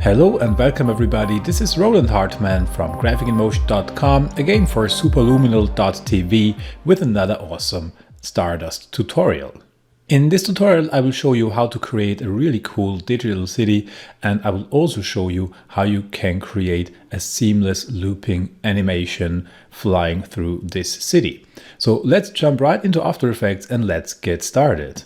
Hello and welcome everybody, this is Roland Hartmann from graphicinmotion.com, again for superluminal.tv with another awesome Stardust tutorial. In this tutorial I will show you how to create a really cool digital city, and I will also show you how you can create a seamless looping animation flying through this city. So let's jump right into After Effects and let's get started.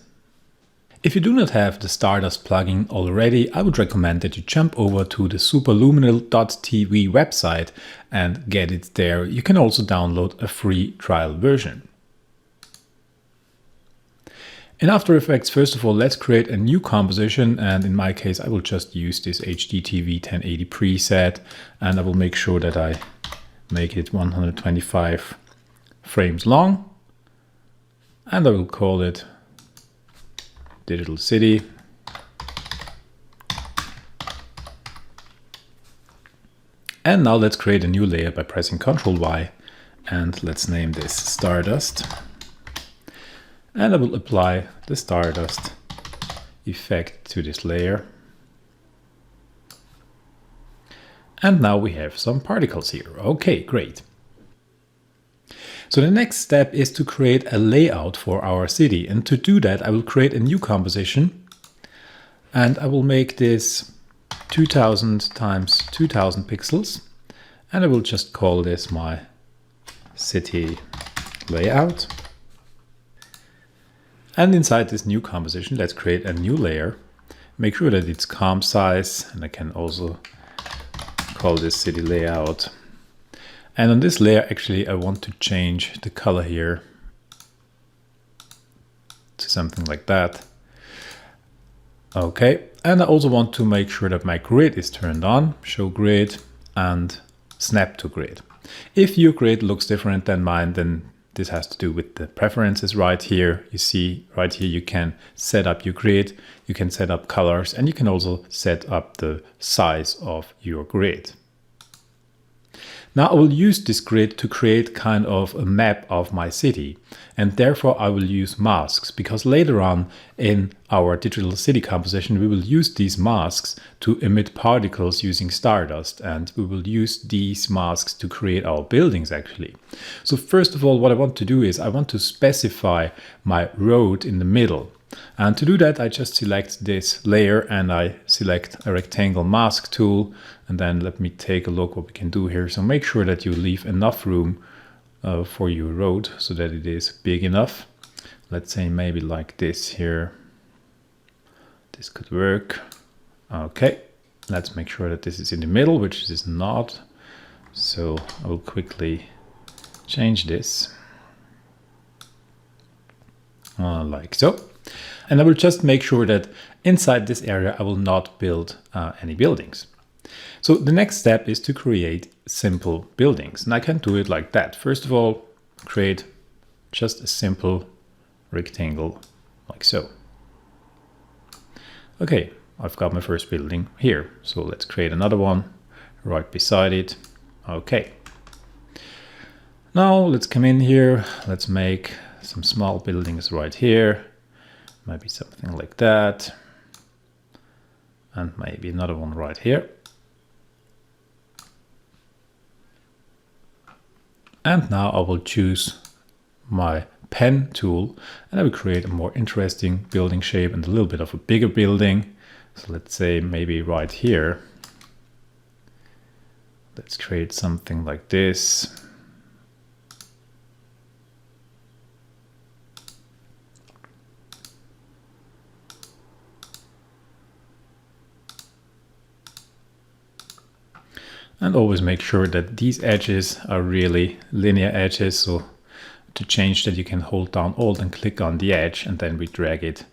If you do not have the Stardust plugin already, I would recommend that you jump over to the superluminal.tv website and get it there. You can also download a free trial version. In After Effects, first of all, let's create a new composition, and in my case I will just use this HDTV 1080 preset, and I will make sure that I make it 125 frames long, and I will call it Digital City. And now let's create a new layer by pressing Ctrl Y, and let's name this Stardust. And I will apply the Stardust effect to this layer. And now we have some particles here. Okay, great. So the next step is to create a layout for our city, and to do that I will create a new composition, and I will make this 2000 times 2000 pixels, and I will just call this my city layout. And inside this new composition let's create a new layer, make sure that it's comp size, and I can also call this city layout. And on this layer, actually, I want to change the color here to something like that. Okay, and I also want to make sure that my grid is turned on, show grid and snap to grid. If your grid looks different than mine, then this has to do with the preferences right here. You see right here you can set up your grid, you can set up colors, and you can also set up the size of your grid. Now I will use this grid to create kind of a map of my city, and therefore I will use masks, because later on in our digital city composition we will use these masks to emit particles using Stardust, and we will use these masks to create our buildings actually. So first of all, what I want to do is I want to specify my road in the middle. And to do that, I just select this layer and I select a rectangle mask tool, and then let me take a look what we can do here. So make sure that you leave enough room for your road so that it is big enough. Let's say maybe like this here. This could work. Okay, let's make sure that this is in the middle, which it is not. So I will quickly change this like so. And I will just make sure that inside this area I will not build any buildings. So the next step is to create simple buildings, and I can do it like that. First of all, create just a simple rectangle like so. Okay, I've got my first building here, so let's create another one right beside it. Okay, now let's come in here, let's make some small buildings right here. Maybe something like that, and maybe another one right here. And now I will choose my pen tool, and I will create a more interesting building shape and a little bit of a bigger building. So let's say maybe right here. Let's create something like this. And always make sure that these edges are really linear edges. So to change that, you can hold down Alt and click on the edge, and then we drag it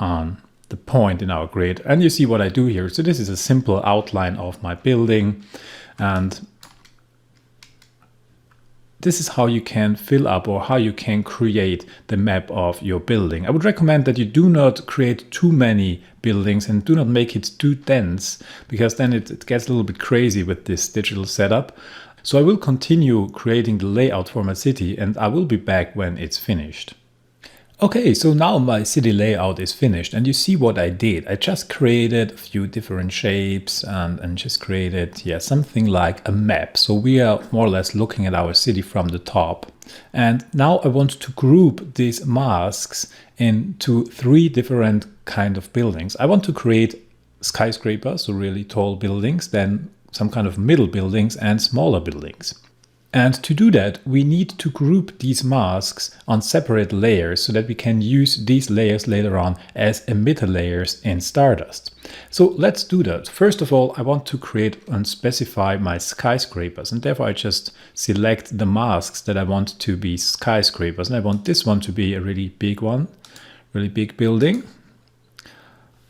on the point in our grid. And you see what I do here. So this is a simple outline of my building, and this is how you can fill up, or how you can create the map of your building. I would recommend that you do not create too many buildings and do not make it too dense, because then it gets a little bit crazy with this digital setup. So I will continue creating the layout for my city, and I will be back when it's finished. Okay, so now my city layout is finished, and you see what I did. I just created a few different shapes and just created, something like a map. So we are more or less looking at our city from the top. And now I want to group these masks into 3 different kind of buildings. I want to create skyscrapers, so really tall buildings, then some kind of middle buildings and smaller buildings. And to do that, we need to group these masks on separate layers so that we can use these layers later on as emitter layers in Stardust. So let's do that. First of all, I want to create and specify my skyscrapers, and therefore I just select the masks that I want to be skyscrapers. And I want this one to be a really big one, really big building.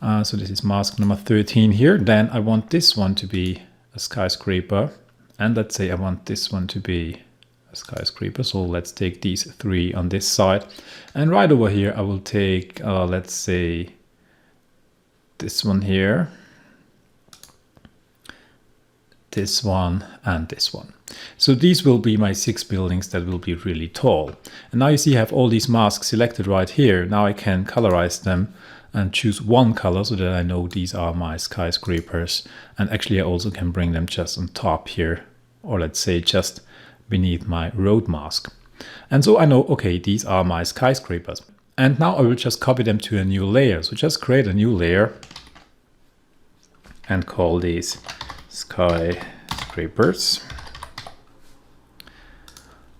So this is mask number 13 here. Then I want this one to be a skyscraper. And let's say I want this one to be a skyscraper. So let's take these 3 on this side. And right over here, I will take, let's say, this one here, this one, and this one. So these will be my 6 buildings that will be really tall. And now you see I have all these masks selected right here. Now I can colorize them and choose one color so that I know these are my skyscrapers. And actually I also can bring them just on top here, or let's say just beneath my road mask. And so I know, okay, these are my skyscrapers. And now I will just copy them to a new layer. So just create a new layer and call these skyscrapers.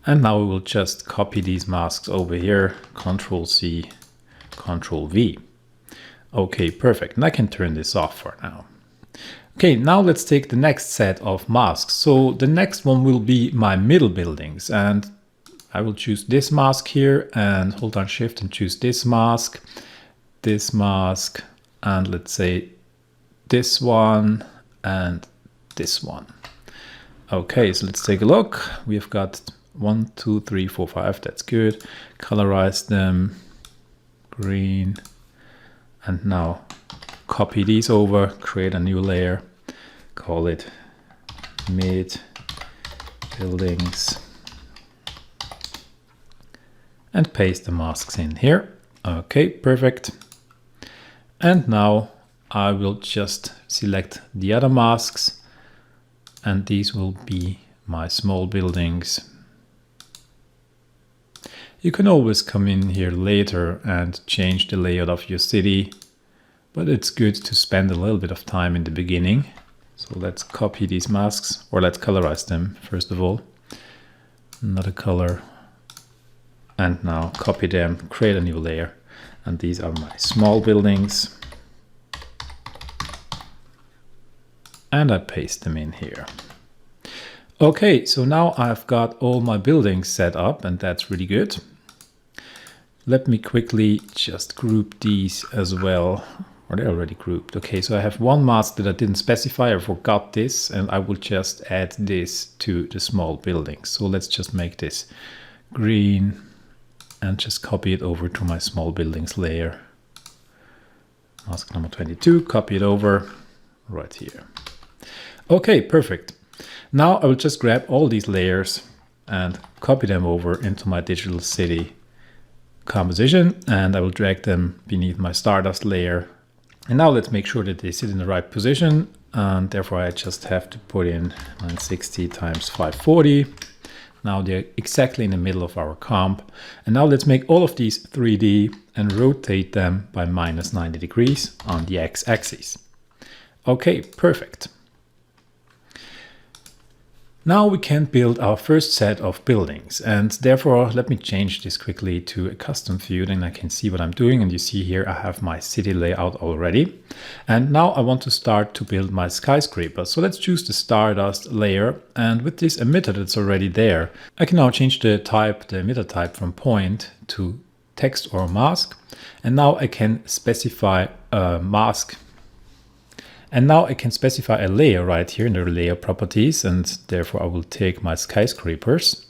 And now we will just copy these masks over here, Control C, Control V. Okay, perfect. And I can turn this off for now. Okay, now let's take the next set of masks. So the next one will be my middle buildings, and I will choose this mask here and hold down Shift and choose this mask, and let's say this one and this one. Okay, so let's take a look. We've got 1, 2, 3, 4, 5. That's good. Colorize them green. And now copy these over, create a new layer, call it mid buildings, and paste the masks in here. Okay, perfect. And now I will just select the other masks, and these will be my small buildings. You can always come in here later and change the layout of your city, but it's good to spend a little bit of time in the beginning. So let's copy these masks, or let's colorize them first of all. Another color. And now copy them, create a new layer. And these are my small buildings. And I paste them in here. Okay, so now I've got all my buildings set up, and that's really good. Let me quickly just group these as well. Or they're already grouped. Okay, so I have one mask that I didn't specify. I forgot this, and I will just add this to the small buildings. So let's just make this green and just copy it over to my small buildings layer. Mask number 22, copy it over right here. Okay, perfect. Now I will just grab all these layers and copy them over into my digital city composition, and I will drag them beneath my Stardust layer. And now let's make sure that they sit in the right position, and therefore I just have to put in 960 times 540. Now they're exactly in the middle of our comp. And now let's make all of these 3D and rotate them by minus 90 degrees on the x-axis. Okay, perfect. Now we can build our first set of buildings, and therefore let me change this quickly to a custom view, then I can see what I'm doing. And you see here I have my city layout already. And now I want to start to build my skyscraper. So let's choose the Stardust layer, and with this emitter that's already there, I can now change the type, the emitter type from point to text or mask. And now I can specify a mask. And now I can specify a layer right here in the layer properties, and therefore I will take my skyscrapers.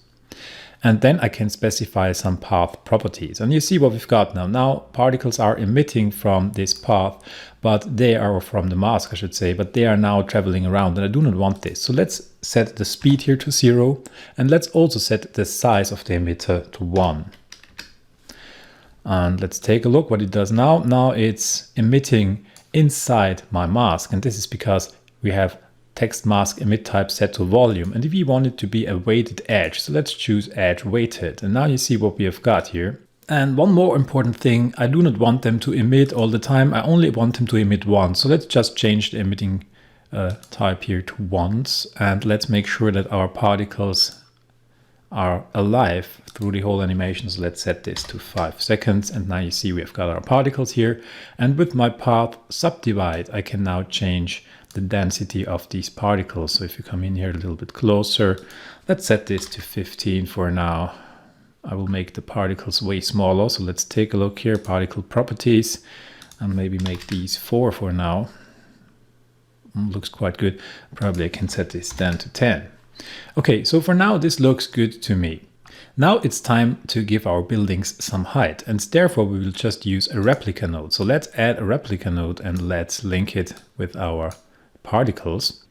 And then I can specify some path properties. And you see what we've got now. Now particles are emitting from this path, but they are from the mask, I should say, but they are now traveling around, and I do not want this. So let's set the speed here to 0, and let's also set the size of the emitter to 1. And let's take a look what it does now. Now it's emitting inside my mask. And this is because we have text mask emit type set to volume. And we want it to be a weighted edge. So let's choose edge weighted. And now you see what we have got here. And one more important thing, I do not want them to emit all the time. I only want them to emit once. So let's just change the emitting type here to once. And let's make sure that our particles are alive through the whole animation. So let's set this to 5 seconds. And now you see we've got our particles here. And with my path subdivide, I can now change the density of these particles. So if you come in here a little bit closer, let's set this to 15 for now. I will make the particles way smaller. So let's take a look here, particle properties, and maybe make these 4 for now. Looks quite good. Probably I can set this down to 10. Okay, so for now this looks good to me. Now it's time to give our buildings some height, and therefore we will just use a replica node. So let's add a replica node and let's link it with our particles.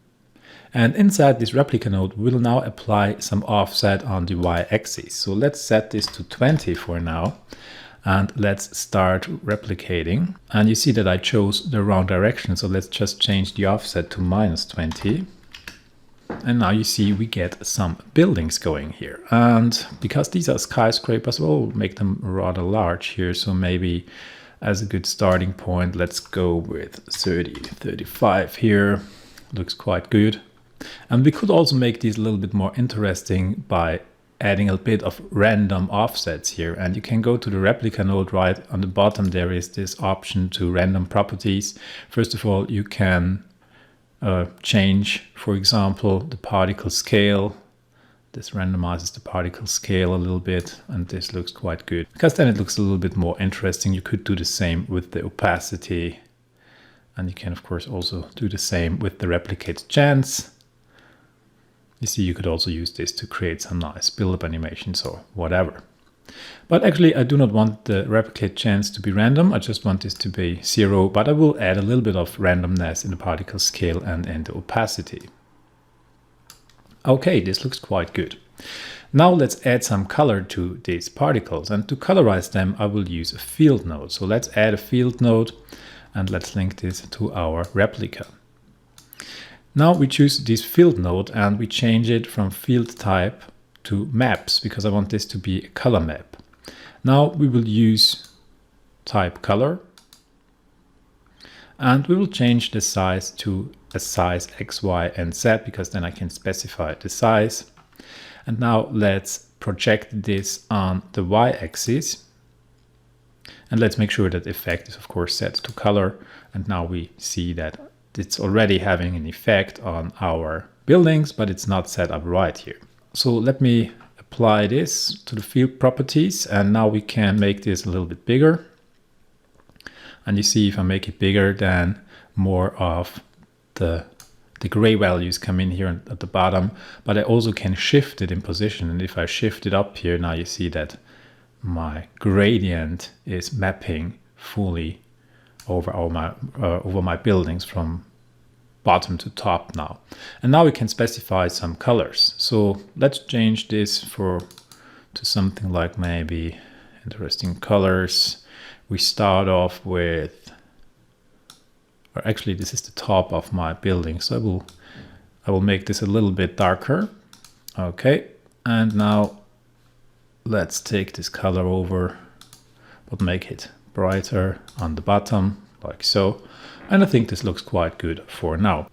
And inside this replica node, we'll now apply some offset on the y-axis. So let's set this to 20 for now. And let's start replicating. And you see that I chose the wrong direction. So let's just change the offset to -20. And now you see we get some buildings going here. And because these are skyscrapers, we'll make them rather large here. So maybe as a good starting point, let's go with 30, 35 here. Looks quite good. And we could also make these a little bit more interesting by adding a bit of random offsets here. And you can go to the replica node right on the bottom. There is this option to random properties. First of all, you can change, for example, the particle scale. This randomizes the particle scale a little bit, and this looks quite good because then it looks a little bit more interesting. You could do the same with the opacity, and you can of course also do the same with the replicate chance. You see, you could also use this to create some nice build-up animations or whatever. But actually, I do not want the replicate chance to be random. I just want this to be 0, but I will add a little bit of randomness in the particle scale and in the opacity. Okay, this looks quite good. Now let's add some color to these particles, and to colorize them, I will use a field node. So let's add a field node and let's link this to our replica. Now we choose this field node and we change it from field type to maps because I want this to be a color map. Now we will use type color and we will change the size to a size X, Y, and Z because then I can specify the size. And now let's project this on the Y-axis. And let's make sure that effect is of course set to color. And now we see that it's already having an effect on our buildings, but it's not set up right here. So let me apply this to the field properties, and now we can make this a little bit bigger. And you see if I make it bigger, then more of the gray values come in here at the bottom, but I also can shift it in position. And if I shift it up here, now you see that my gradient is mapping fully over my buildings from bottom to top now. And now we can specify some colors. So let's change this to something like maybe interesting colors. We start off with, or actually this is the top of my building. So I will make this a little bit darker. Okay. And now let's take this color over, but make it brighter on the bottom, like so. And I think this looks quite good for now.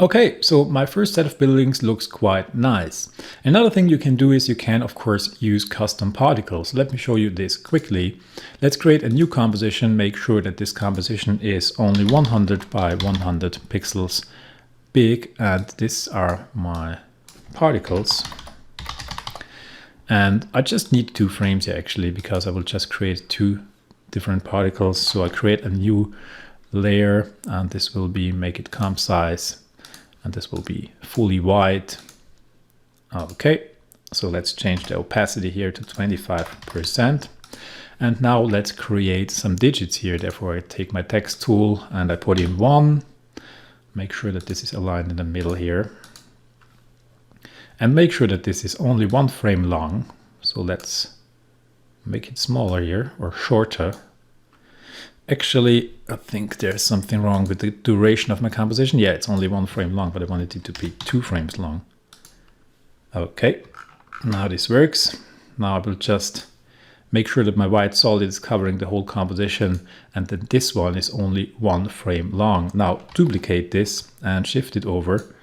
Okay, so my first set of buildings looks quite nice. Another thing you can do is you can, of course, use custom particles. Let me show you this quickly. Let's create a new composition. Make sure that this composition is only 100 by 100 pixels big. And these are my particles. And I just need 2 frames here actually, because I will just create 2 different particles. So I create a new layer, and this will be make it comp size, and this will be fully white. Okay, so let's change the opacity here to 25%. And now let's create some digits here. Therefore I take my text tool and I put in 1. Make sure that this is aligned in the middle here. And make sure that this is only 1 frame long. So let's make it smaller here or shorter. Actually, I think there's something wrong with the duration of my composition. Yeah, it's only 1 frame long, but I wanted it to be 2 frames long. Okay, now this works. Now I will just make sure that my white solid is covering the whole composition and that this one is only 1 frame long. Now duplicate this and shift it over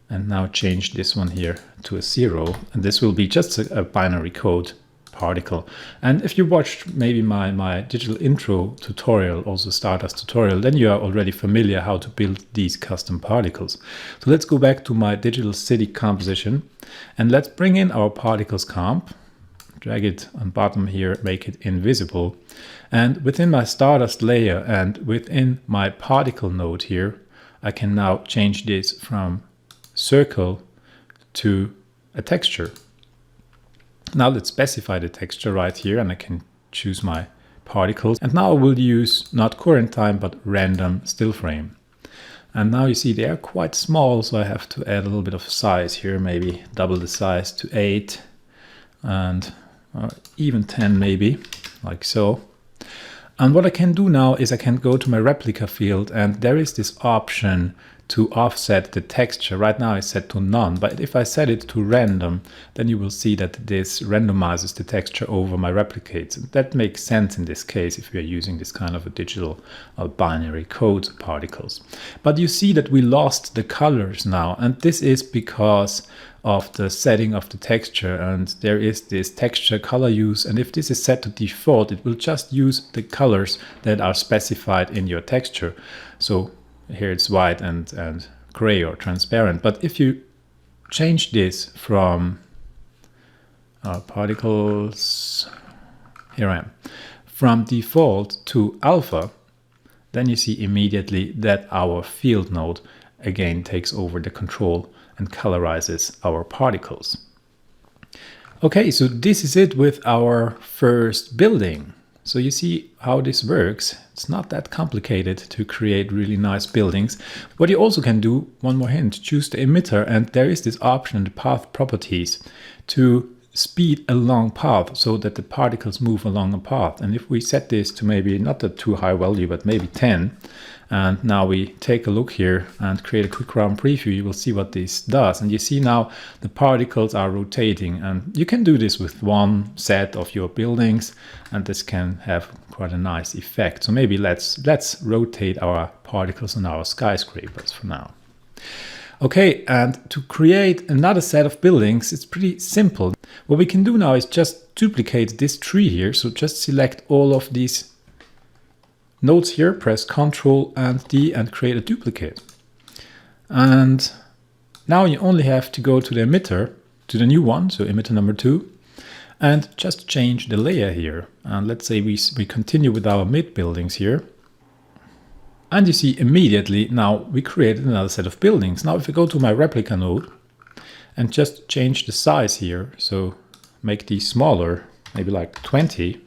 and now change this one here to a 0. And this will be just a binary code particle. And if you watched maybe my digital intro tutorial, also Stardust tutorial, then you are already familiar how to build these custom particles. So let's go back to my digital city composition and let's bring in our particles comp. Drag it on bottom here, make it invisible. And within my Stardust layer and within my particle node here, I can now change this from circle to a texture. Now let's specify the texture right here and I can choose my particles. And now I will use not current time, but random still frame. And now you see they are quite small, so I have to add a little bit of size here, maybe double the size to 8 and even 10 maybe, like so. And what I can do now is I can go to my replica field and there is this option to offset the texture. Right now it's set to none, but if I set it to random, then you will see that this randomizes the texture over my replicates. That makes sense in this case if we are using this kind of a digital binary code particles. But you see that we lost the colors now, and this is because of the setting of the texture, and there is this texture color use, and if this is set to default, it will just use the colors that are specified in your texture. So here it's white and gray or transparent. But if you change this from particles, here I am, from default to alpha, then you see immediately that our field node again takes over the control and colorizes our particles. Okay, so this is it with our first building. So you see how this works. It's not that complicated to create really nice buildings. What you also can do, one more hint, choose the emitter, and there is this option in the path properties to speed a long path so that the particles move along a path. And if we set this to maybe not a too high value, but maybe 10, and now we take a look here and create a quick round preview, you will see what this does. And you see now the particles are rotating, and you can do this with one set of your buildings, and this can have quite a nice effect. So maybe let's rotate our particles on our skyscrapers for now. Okay, and to create another set of buildings, it's pretty simple. What we can do now is just duplicate this tree here. So just select all of these nodes here, press Ctrl and D and create a duplicate. And now you only have to go to the emitter, to the new one, so emitter number 2, and just change the layer here. And let's say we continue with our mid buildings here. And you see immediately now we created another set of buildings. Now if I go to my replica node and just change the size here, so make these smaller, maybe like 20,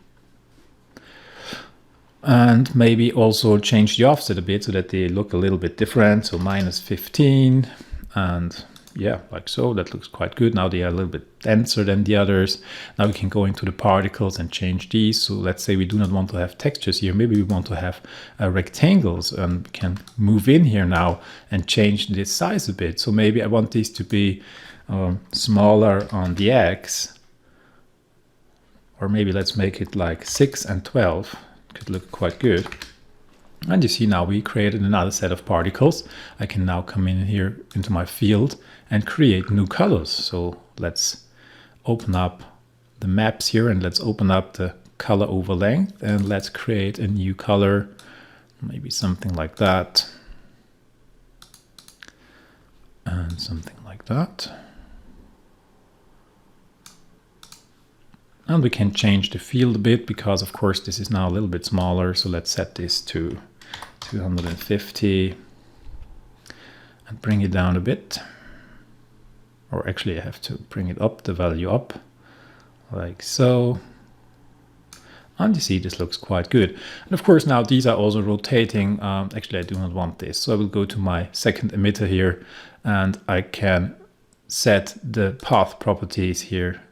and maybe also change the offset a bit so that they look a little bit different, so -15, and yeah, like so, that looks quite good. Now they are a little bit denser than the others. Now we can go into the particles and change these. So let's say we do not want to have textures here. Maybe we want to have rectangles, and we can move in here now and change this size a bit. So maybe I want these to be smaller on the X, or maybe let's make it like 6 and 12. Could look quite good. And you see now we created another set of particles. I can now come in here into my field and create new colors. So let's open up the maps here and let's open up the color over length and let's create a new color, maybe something like that. And something like that. And we can change the field a bit because of course this is now a little bit smaller. So let's set this to 250 and bring it down a bit. Or actually I have to bring it up, the value up, like so. And you see this looks quite good. And of course now these are also rotating. Actually I do not want this. So I will go to my second emitter here and I can set the path properties here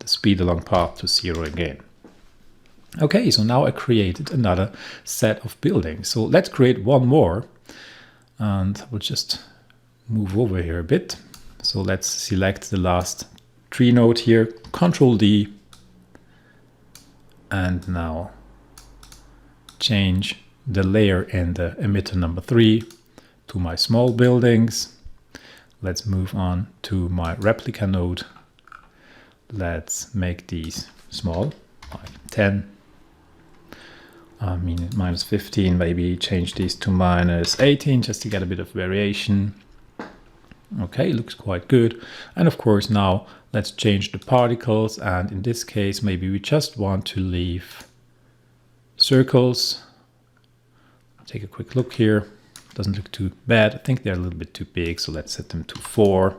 the speed along path to 0 again. Okay, so now I created another set of buildings. So let's create one more, and we'll just move over here a bit. So let's select the last tree node here, Control D, and now change the layer in the emitter number 3 to my small buildings. Let's move on to my replica node. Let's make these small, like 10. I mean, minus 15, maybe change these to minus 18 just to get a bit of variation. Okay, looks quite good. And of course, now let's change the particles. And in this case, maybe we just want to leave circles. Take a quick look here. Doesn't look too bad. I think they're a little bit too big, so let's set them to 4.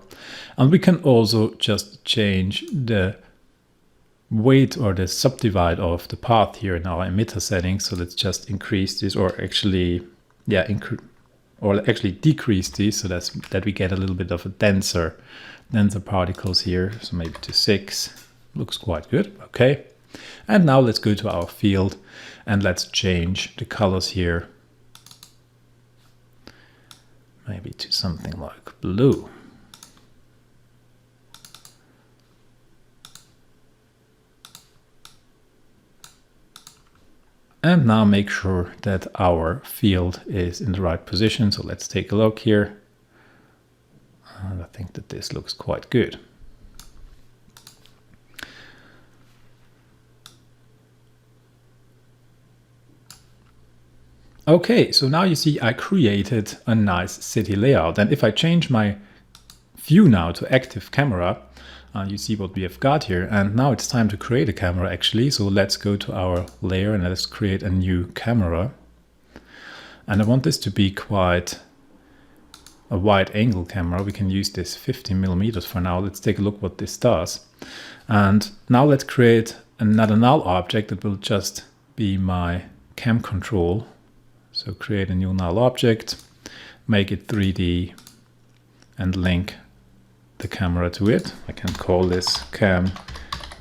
And we can also just change the weight or the subdivide of the path here in our emitter settings. So let's just increase this, or actually, yeah, decrease this, so that we get a little bit of a denser particles here. So maybe to 6. Looks quite good. Okay. And now let's go to our field and let's change the colors here. Maybe to something like blue. And now make sure that our field is in the right position. So let's take a look here. And I think that this looks quite good. Okay, so now you see I created a nice city layout. And if I change my view now to active camera, you see what we have got here. And now it's time to create a camera actually. So let's go to our layer and let's create a new camera. And I want this to be quite a wide angle camera. We can use this 50mm for now. Let's take a look what this does. And now let's create another null object that will just be my cam control. So create a new null object, make it 3D and link the camera to it. I can call this cam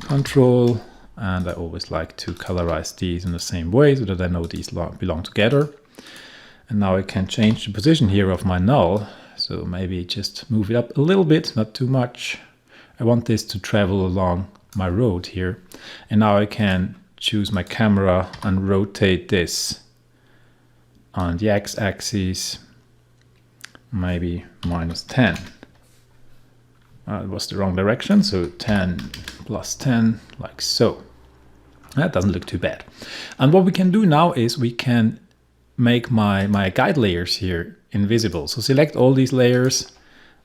control, and I always like to colorize these in the same way so that I know these belong together. And now I can change the position here of my null. So maybe just move it up a little bit, not too much. I want this to travel along my road here. And now I can choose my camera and rotate this on the x-axis, maybe minus 10. It was the wrong direction, so 10 plus 10, like so. That doesn't look too bad. And what we can do now is we can make my guide layers here invisible. So select all these layers,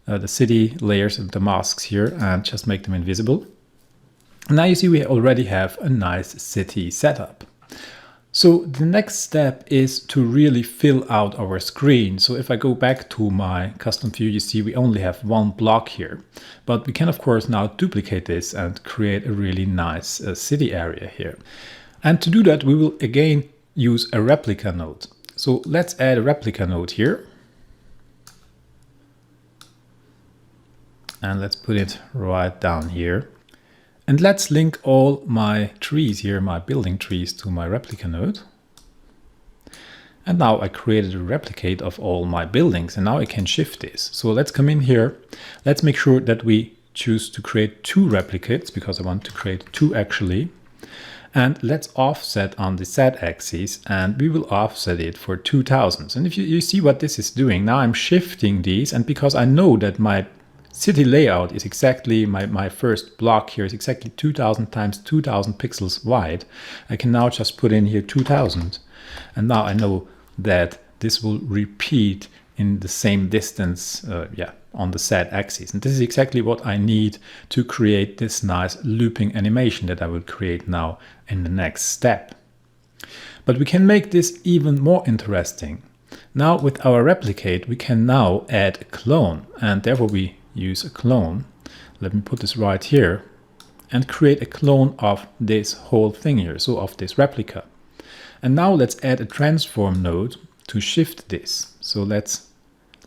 the city layers and the masks here, and just make them invisible. And now you see we already have a nice city setup. So the next step is to really fill out our screen. So if I go back to my custom view, you see we only have one block here, but we can of course now duplicate this and create a really nice city area here. And to do that, we will again use a replica node. So let's add a replica node here. And let's put it right down here. And let's link all my trees here, my building trees, to my replica node. And now I created a replicate of all my buildings, and now I can shift this. So let's come in here. Let's make sure that we choose to create 2 replicates, because I want to create 2 actually. And let's offset on the z-axis, and we will offset it for 2000. And if you see what this is doing, now I'm shifting these, and because I know that my city layout is exactly, my first block here is exactly 2000 times 2000 pixels wide, I can now just put in here 2000. And now I know that this will repeat in the same distance on the z-axis. And this is exactly what I need to create this nice looping animation that I will create now in the next step. But we can make this even more interesting. Now with our replicate, we can now add a clone, and therefore we use a clone. Let me put this right here and create a clone of this whole thing here, so of this replica. And now let's add a transform node to shift this. So let's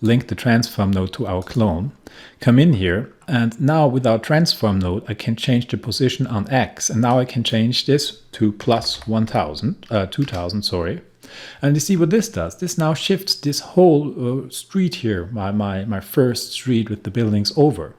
link the transform node to our clone, come in here, and now with our transform node, I can change the position on X, and now I can change this to plus 2000, sorry. And you see what this does. This now shifts this whole street here, my first street with the buildings over.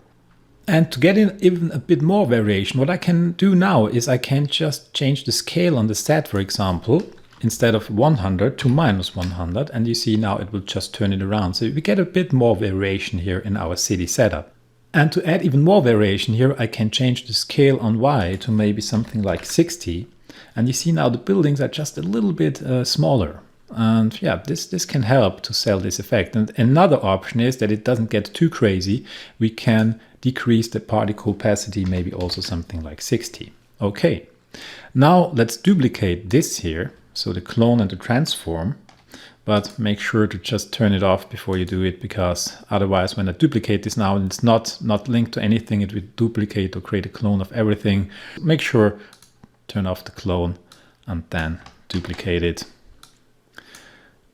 And to get in even a bit more variation, what I can do now is I can just change the scale on the set, for example, instead of 100 to -100, and you see now it will just turn it around. So we get a bit more variation here in our city setup. And to add even more variation here, I can change the scale on Y to maybe something like 60. And you see now the buildings are just a little bit smaller. And yeah, this can help to sell this effect. And another option is that it doesn't get too crazy. We can decrease the particle opacity, maybe also something like 60. Okay, now let's duplicate this here. So the clone and the transform, but make sure to just turn it off before you do it, because otherwise when I duplicate this now and it's not linked to anything, it will duplicate or create a clone of everything. Make sure turn off the clone and then duplicate it.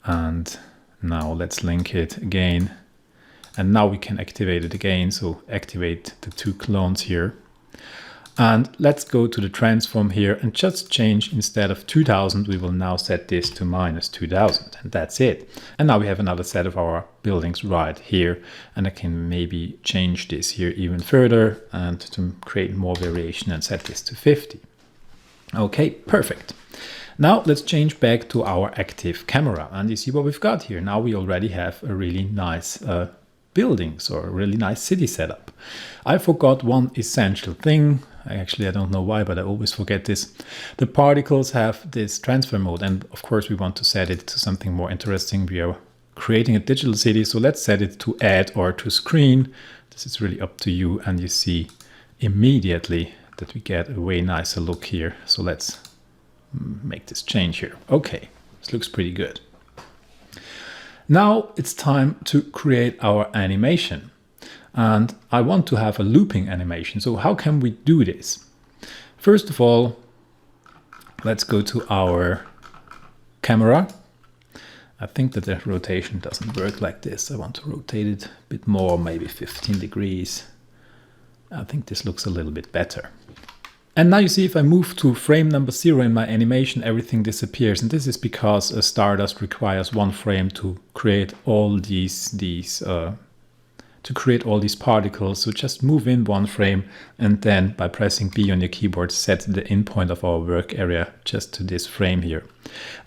And now let's link it again. And now we can activate it again. So activate the two clones here. And let's go to the transform here and just change, instead of 2000, we will now set this to -2000, and that's it. And now we have another set of our buildings right here. And I can maybe change this here even further and to create more variation and set this to 50. Okay, perfect. Now let's change back to our active camera, and you see what we've got here. Now we already have a really nice buildings or a really nice city setup. I forgot one essential thing. Actually, I don't know why, but I always forget this. The particles have this transfer mode, and of course we want to set it to something more interesting. We are creating a digital city, so let's set it to add or to screen. This is really up to you, and you see immediately that we get a way nicer look here. So let's make this change here. Okay, this looks pretty good. Now it's time to create our animation. And I want to have a looping animation. So how can we do this? First of all, let's go to our camera. I think that the rotation doesn't work like this. I want to rotate it a bit more, maybe 15 degrees. I think this looks a little bit better. And now you see if I move to frame number 0 in my animation, everything disappears. And this is because a Stardust requires one frame to create all these particles. So just move in one frame and then by pressing B on your keyboard, set the in point of our work area just to this frame here.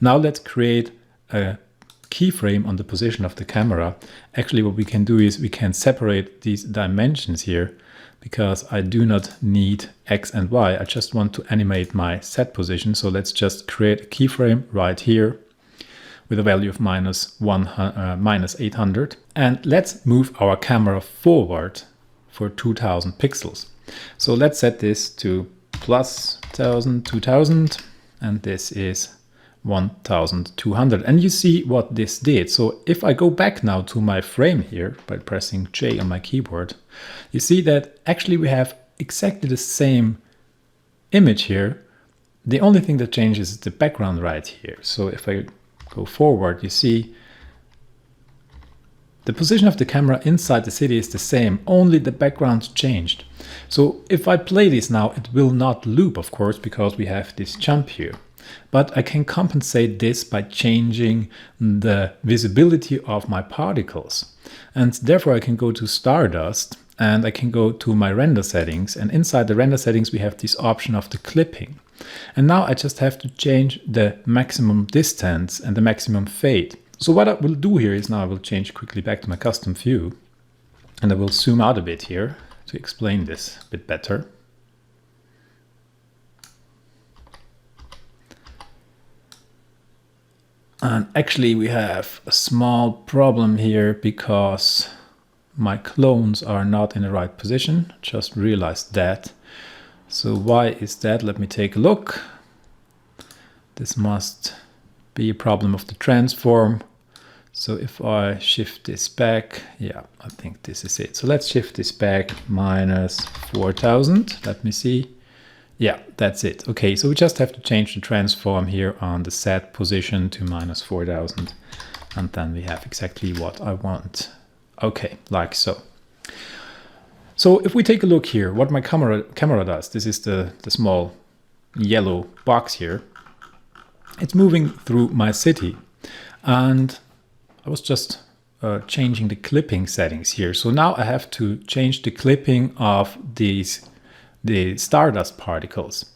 Now let's create a keyframe on the position of the camera. Actually, what we can do is we can separate these dimensions here, because I do not need X and Y. I just want to animate my set position. So let's just create a keyframe right here with a value of -800. And let's move our camera forward for 2000 pixels. So let's set this to +1000, 2000, and this is 1200. And you see what this did. So if I go back now to my frame here by pressing J on my keyboard, you see that actually we have exactly the same image here. The only thing that changes is the background right here. So if I go forward, you see the position of the camera inside the city is the same, only the background changed. So if I play this now, it will not loop, of course, because we have this jump here. But I can compensate this by changing the visibility of my particles. And therefore I can go to Stardust and I can go to my render settings. And inside the render settings, we have this option of the clipping. And now I just have to change the maximum distance and the maximum fade. So what I will do here is now I will change quickly back to my custom view. And I will zoom out a bit here to explain this a bit better. And actually we have a small problem here because my clones are not in the right position. Just realized that. So why is that? Let me take a look. This must be a problem of the transform. So if I shift this back, yeah, I think this is it. So let's shift this back -4000. Let me see. Yeah, that's it. Okay, so we just have to change the transform here on the set position to -4000. And then we have exactly what I want. Okay, like so. So if we take a look here, what my camera does, this is the small yellow box here. It's moving through my city, and I was just changing the clipping settings here. So now I have to change the clipping of the Stardust particles.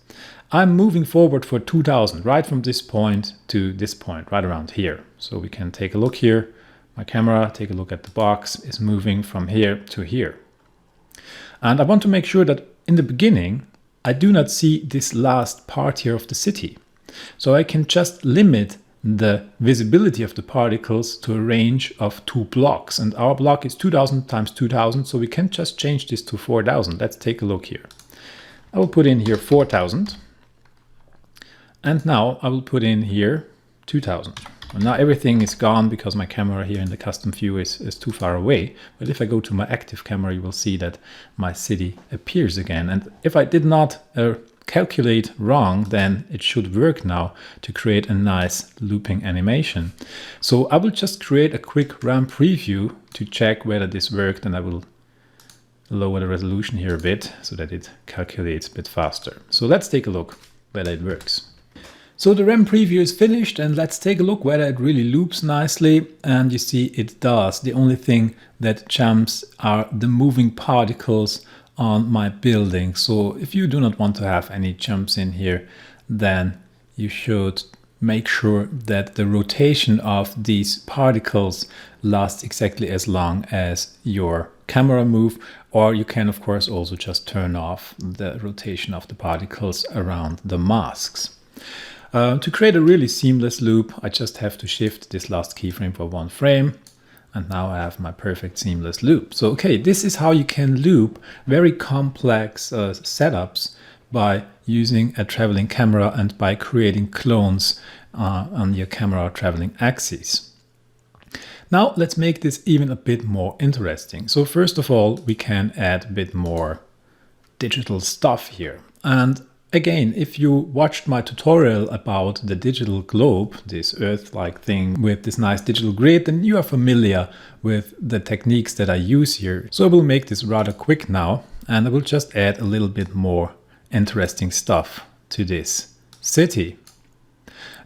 I'm moving forward for 2000, right from this point to this point, right around here. So we can take a look here. My camera, take a look at the box, is moving from here to here. And I want to make sure that in the beginning, I do not see this last part here of the city. So I can just limit the visibility of the particles to a range of 2 blocks. And our block is 2000 times 2000, so we can just change this to 4000. Let's take a look here. I will put in here 4000. And now I will put in here 2000. And now everything is gone because my camera here in the custom view is too far away. But if I go to my active camera, you will see that my city appears again. And if I did not calculate wrong, then it should work now to create a nice looping animation. So I will just create a quick RAM preview to check whether this worked, and I will lower the resolution here a bit so that it calculates a bit faster. So let's take a look whether it works. So the RAM preview is finished, and let's take a look whether it really loops nicely. And you see it does. The only thing that jumps are the moving particles on my building. So if you do not want to have any jumps in here, then you should make sure that the rotation of these particles lasts exactly as long as your camera move, or you can of course also just turn off the rotation of the particles around the masks. To create a really seamless loop, I just have to shift this last keyframe for 1 frame. And now I have my perfect seamless loop. So, okay, this is how you can loop very complex setups by using a traveling camera and by creating clones on your camera traveling axis. Now let's make this even a bit more interesting. So first of all, we can add a bit more digital stuff here. And again, if you watched my tutorial about the digital globe, this Earth-like thing with this nice digital grid, then you are familiar with the techniques that I use here. So I will make this rather quick now, and I will just add a little bit more interesting stuff to this city.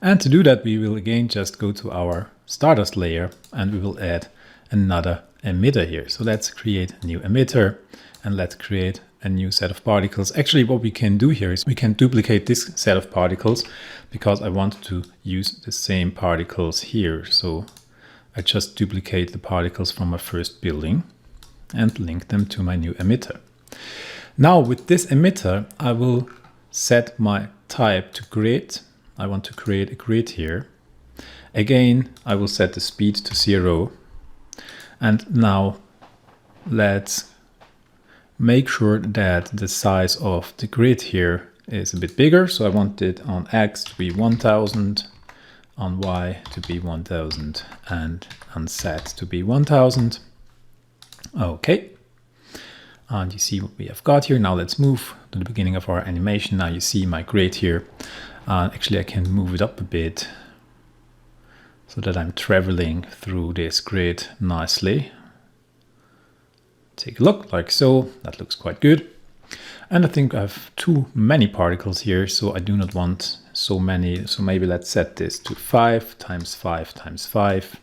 And to do that, we will again just go to our Stardust layer, and we will add another emitter here. So let's create a new emitter, and let's create a new set of particles. Actually, what we can do here is we can duplicate this set of particles because I want to use the same particles here. So I just duplicate the particles from my first building and link them to my new emitter. Now with this emitter, I will set my type to grid. I want to create a grid here. Again, I will set the speed to 0. And now let's make sure that the size of the grid here is a bit bigger. So I want it on X to be 1000, on Y to be 1000, and on Z to be 1000. Okay. And you see what we have got here. Now let's move to the beginning of our animation. Now you see my grid here. Actually, I can move it up a bit so that I'm traveling through this grid nicely. Take a look, like so. That looks quite good. And I think I have too many particles here, so I do not want so many. So maybe let's set this to 5 times 5 times 5.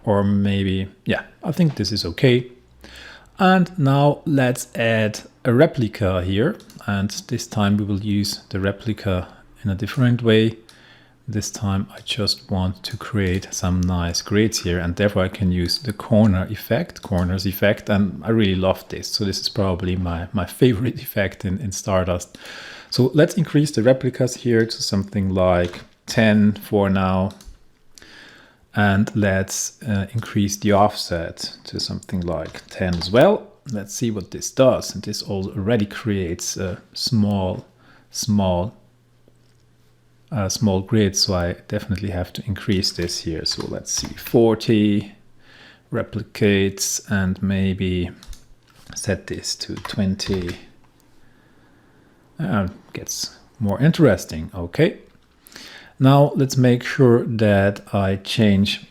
Or maybe, yeah, I think this is okay. And now let's add a replica here. And this time we will use the replica in a different way. This time I just want to create some nice grids here, and therefore I can use the corners effect, and I really love this. So this is probably my favorite effect in Stardust. So let's increase the replicas here to something like 10 for now. And let's increase the offset to something like 10 as well. Let's see what this does. And this already creates a small grid, so I definitely have to increase this here. So let's see, 40 replicates, and maybe set this to 20. Gets more interesting. Okay. Now let's make sure that I change,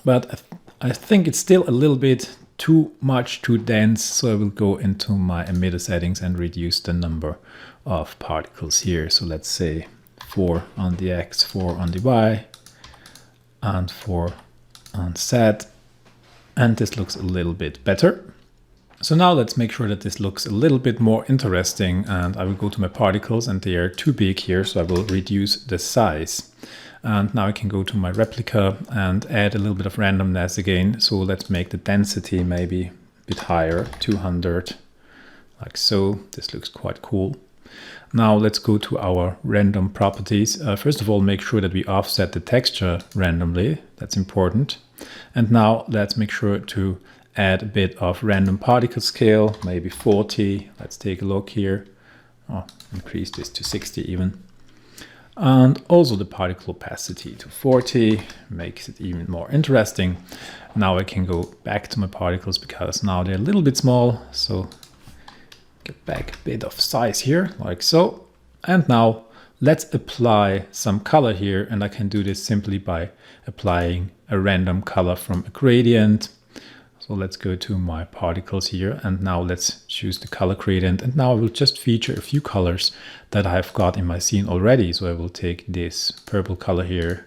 but I think it's still a little bit too much, too dense, so I will go into my emitter settings and reduce the number of particles here. So let's say 4 on the X, 4 on the Y, and 4 on Z. And this looks a little bit better. So now let's make sure that this looks a little bit more interesting, and I will go to my particles, and they are too big here, so I will reduce the size. And now I can go to my replica and add a little bit of randomness again. So let's make the density maybe a bit higher, 200, like so. This looks quite cool. Now let's go to our random properties. First of all, make sure that we offset the texture randomly. That's important. And now let's make sure to add a bit of random particle scale, maybe 40. Let's take a look here. Oh, increase this to 60 even. And also the particle opacity to 40 makes it even more interesting. Now I can go back to my particles because now they're a little bit small. So get back a bit of size here, like so. And now let's apply some color here. And I can do this simply by applying a random color from a gradient. So let's go to my particles here, and now let's choose the color gradient. And now I will just feature a few colors that I've got in my scene already. So I will take this purple color here,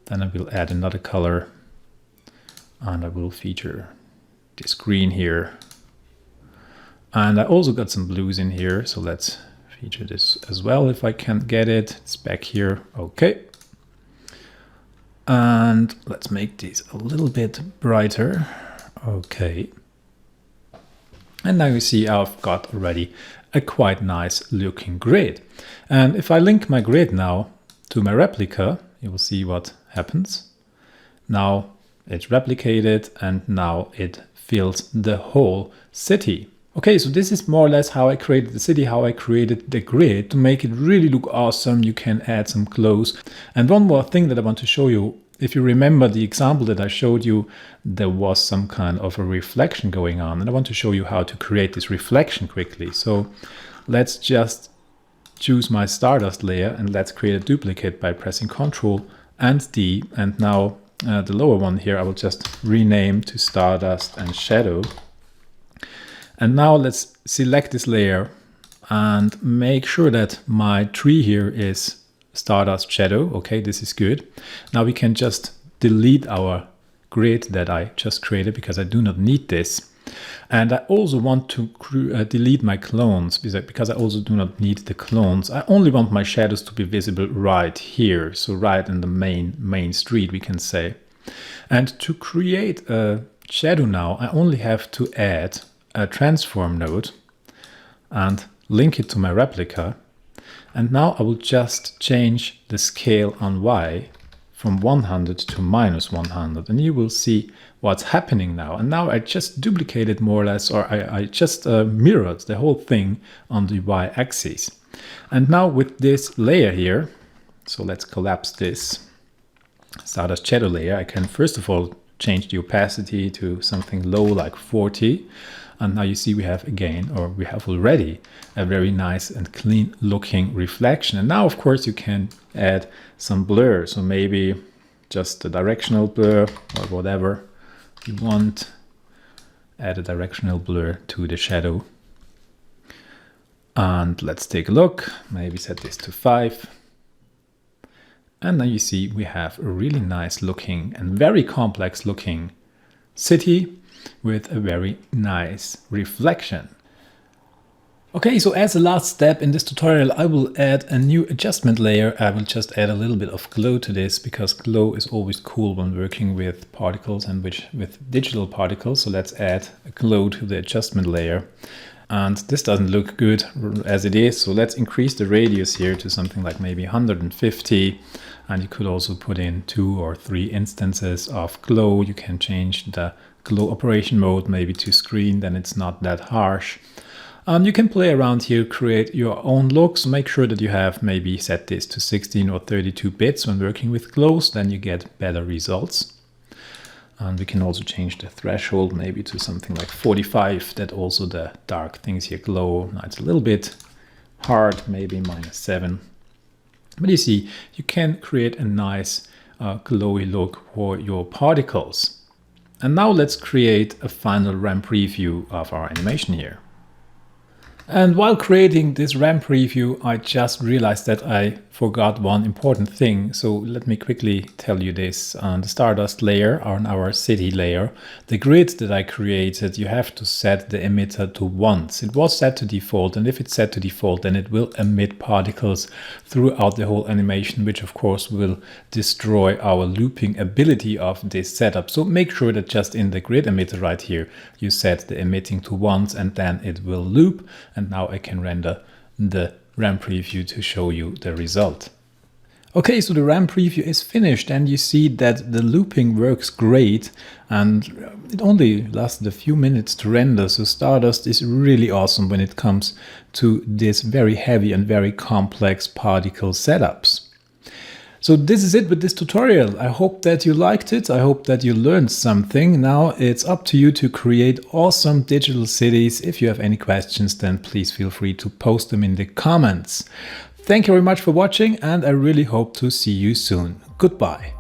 then I will add another color, and I will feature this green here. And I also got some blues in here, so let's feature this as well if I can get it. It's back here, okay. And let's make these a little bit brighter. Okay, and now you see I've got already a quite nice looking grid. And if I link my grid now to my replica, you will see what happens. Now it's replicated, and now it fills the whole city. Okay, so this is more or less how I created the city, how I created the grid. To make it really look awesome, you can add some glows. And one more thing that I want to show you. If you remember the example that I showed you, there was some kind of a reflection going on, and I want to show you how to create this reflection quickly. So let's just choose my Stardust layer, and let's create a duplicate by pressing Ctrl and D. And now the lower one here, I will just rename to Stardust and Shadow. And now let's select this layer and make sure that my tree here is Stardust Shadow. Okay, this is good. Now we can just delete our grid that I just created because I do not need this. And I also want to delete my clones because I also do not need the clones. I only want my shadows to be visible right here. So right in the main street, we can say. And to create a shadow now, I only have to add a transform node and link it to my replica. And now I will just change the scale on Y from 100 to -100, and you will see what's happening now. And now I just duplicated more or less, or I just mirrored the whole thing on the Y axis. And now with this layer here, so let's collapse this Stardust Shadow layer, I can first of all change the opacity to something low like 40. And now you see we have again, or we have already, a very nice and clean looking reflection. And now, of course, you can add some blur. So maybe just a directional blur or whatever you want. Add a directional blur to the shadow. And let's take a look. Maybe set this to 5. And now you see we have a really nice looking and very complex looking city with a very nice reflection. Okay, so as a last step in this tutorial, I will add a new adjustment layer. I will just add a little bit of glow to this because glow is always cool when working with particles and with digital particles. So let's add a glow to the adjustment layer. And this doesn't look good as it is. So let's increase the radius here to something like maybe 150. And you could also put in 2 or 3 instances of glow. You can change the glow operation mode maybe to screen, then it's not that harsh. You can play around here, create your own look. So make sure that you have maybe set this to 16 or 32 bits when working with glows, then you get better results. And we can also change the threshold maybe to something like 45, that also the dark things here glow. Now it's a little bit hard, maybe -7. But you see, you can create a nice glowy look for your particles. And now let's create a final RAM preview of our animation here. And while creating this RAM preview, I just realized that I forgot one important thing. So let me quickly tell you this. On the Stardust layer, on our city layer, the grid that I created, you have to set the emitter to once. It was set to default, and if it's set to default, then it will emit particles throughout the whole animation, which of course will destroy our looping ability of this setup. So make sure that just in the grid emitter right here, you set the emitting to once, and then it will loop. And now I can render the RAM preview to show you the result. Okay, so the RAM preview is finished, and you see that the looping works great, and it only lasted a few minutes to render. So Stardust is really awesome when it comes to this very heavy and very complex particle setups. So this is it with this tutorial. I hope that you liked it. I hope that you learned something. Now it's up to you to create awesome digital cities. If you have any questions, then please feel free to post them in the comments. Thank you very much for watching, and I really hope to see you soon. Goodbye.